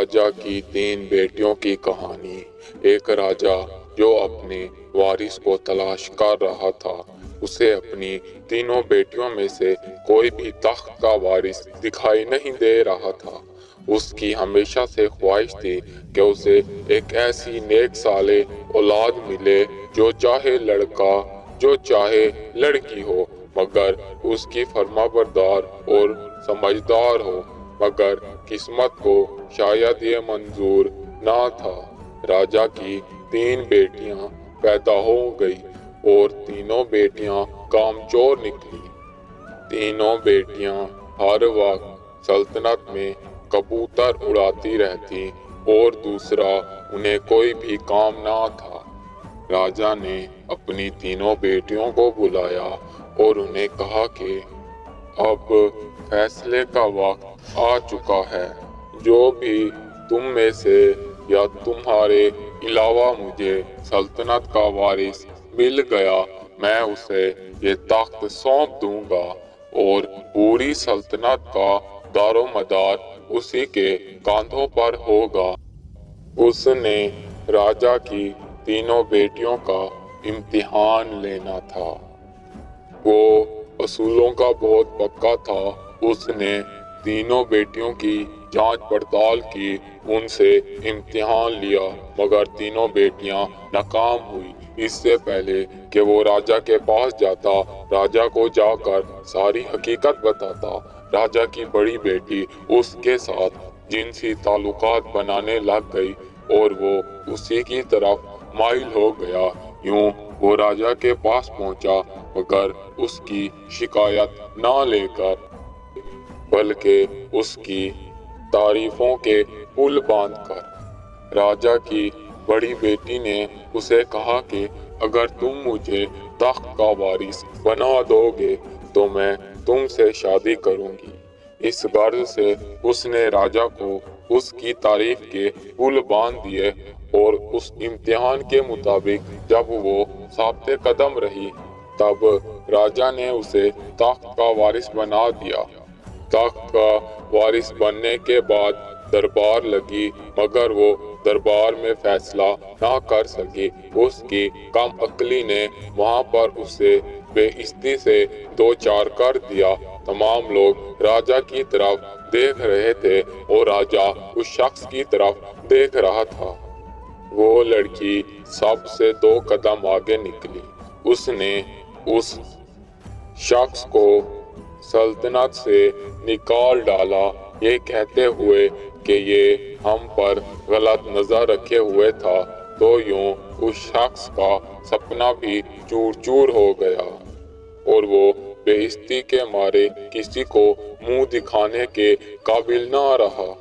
راجا کی 3 بیٹیوں کی کہانی۔ ایک راجا جو اپنے وارث کو تلاش کر رہا تھا، اسے اپنی 3 بیٹیوں میں سے کوئی بھی تخت کا وارث دکھائی نہیں دے رہا تھا۔ اس کی ہمیشہ سے خواہش تھی کہ اسے ایک ایسی نیک صالح اولاد ملے جو چاہے لڑکا جو چاہے لڑکی ہو، مگر اس کی فرمانبردار اور سمجھدار ہو، مگر قسمت کو شاید یہ منظور نہ تھا۔ راجا کی 3 بیٹیاں پیدا ہو گئی اور تینوں بیٹیاں کامچور نکلی۔ تینوں بیٹیاں ہر وقت سلطنت میں کبوتر اڑاتی رہتی اور دوسرا انہیں کوئی بھی کام نہ تھا۔ راجا نے اپنی تینوں بیٹیوں کو بلایا اور انہیں کہا کہ اب فیصلے کا وقت آ چکا ہے۔ جو بھی تم میں سے یا تمہارے علاوہ مجھے سلطنت کا وارث مل گیا، میں اسے یہ تخت سونپ دوں گا اور پوری سلطنت کا دار و مدار اسی کے کاندھوں پر ہوگا۔ اس نے راجا کی تینوں بیٹیوں کا امتحان لینا تھا۔ وہ اصولوں کا بہت پکا تھا۔ اس نے تینوں بیٹیوں کی جانچ پڑتال کی، ان سے امتحان لیا، مگر تینوں بیٹیاں ناکام ہوئی۔ اس سے پہلے کہ وہ راجا کے پاس جاتا، راجا کو جا کر ساری حقیقت بتاتا، راجا کی بڑی بیٹی اس کے ساتھ جنسی تعلقات بنانے لگ گئی اور وہ اسی کی طرف مائل ہو گیا۔ یوں وہ راجا کے پاس پہنچا، مگر اس کی شکایت نہ لے کر، بلکہ اس کی تعریفوں کے پل باندھ کر۔ راجا کی بڑی بیٹی نے اسے کہا کہ اگر تم مجھے تخت کا وارث بنا دو گے تو میں تم سے شادی کروں گی۔ اس غرض سے اس نے راجا کو اس کی تعریف کے پل باندھ دیے اور اس امتحان کے مطابق جب وہ ثابت قدم رہی، تب راجا نے اسے تخت کا وارث بنا دیا۔ تخت کا وارث بننے کے بعد دربار لگی، مگر وہ دربار میں فیصلہ نہ کر سکی۔ اس کی کم عقلی نے وہاں پر اسے بے عزتی سے دوچار کر دیا۔ تمام لوگ راجا کی طرف دیکھ رہے تھے اور راجا اس شخص کی طرف دیکھ رہا تھا۔ وہ لڑکی سب سے 2 قدم آگے نکلی۔ اس نے اس شخص کو سلطنت سے نکال ڈالا، یہ کہتے ہوئے کہ یہ ہم پر غلط نظر رکھے ہوئے تھا۔ تو یوں اس شخص کا سپنا بھی چور چور ہو گیا اور وہ بے عزتی کے مارے کسی کو منہ دکھانے کے قابل نہ رہا۔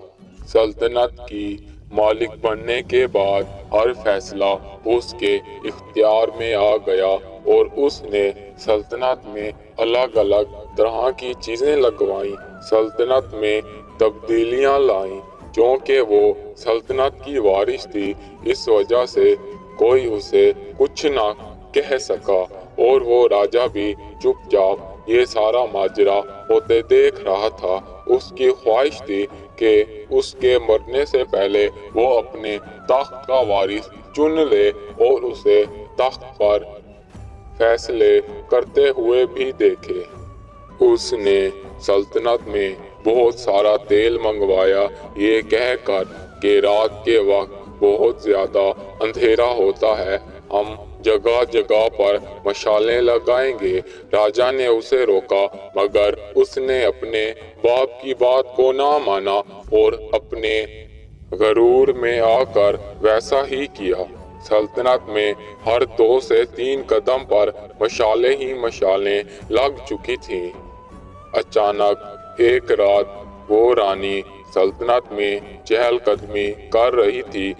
سلطنت کی مالک بننے کے بعد ہر فیصلہ اس کے اختیار میں آ گیا اور اس نے سلطنت میں الگ الگ طرح کی چیزیں لگوائیں، سلطنت میں تبدیلیاں لائیں۔ چونکہ وہ سلطنت کی وارث تھی، اس وجہ سے کوئی اسے کچھ نہ کہہ سکا اور وہ راجا بھی چپ چاپ یہ سارا ماجرا ہوتے دیکھ رہا تھا۔ اس کی خواہش تھی کہ اس کے مرنے سے پہلے وہ اپنے تخت کا وارث چن لے اور اسے تخت پر فیصلے کرتے ہوئے بھی دیکھے۔ اس نے سلطنت میں بہت سارا تیل منگوایا، یہ کہہ کر کہ رات کے وقت بہت زیادہ اندھیرا ہوتا ہے، ہم جگہ جگہ پر مشالیں لگائیں گے۔ راجا نے اسے روکا، مگر اس نے اپنے باپ کی بات کو نہ مانا اور اپنے غرور میں آ کر ویسا ہی کیا۔ سلطنت میں ہر 2 سے 3 قدم پر مشالیں ہی مشالیں لگ چکی تھیں۔ اچانک ایک رات وہ رانی سلطنت میں چہل قدمی کر رہی تھی۔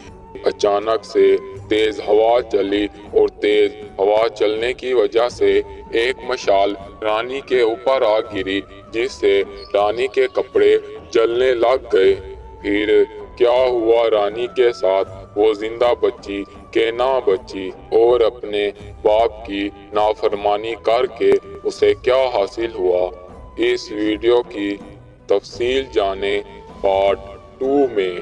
اچانک سے تیز ہوا چلی اور تیز ہوا چلنے کی وجہ سے ایک مشال رانی کے اوپر آ گری، جس سے رانی کے کپڑے جلنے لگ گئے۔ پھر کیا ہوا رانی کے ساتھ؟ وہ زندہ بچی کہ نہ بچی، اور اپنے باپ کی نافرمانی کر کے اسے کیا حاصل ہوا؟ اس ویڈیو کی تفصیل جانیں پارٹ 2 میں۔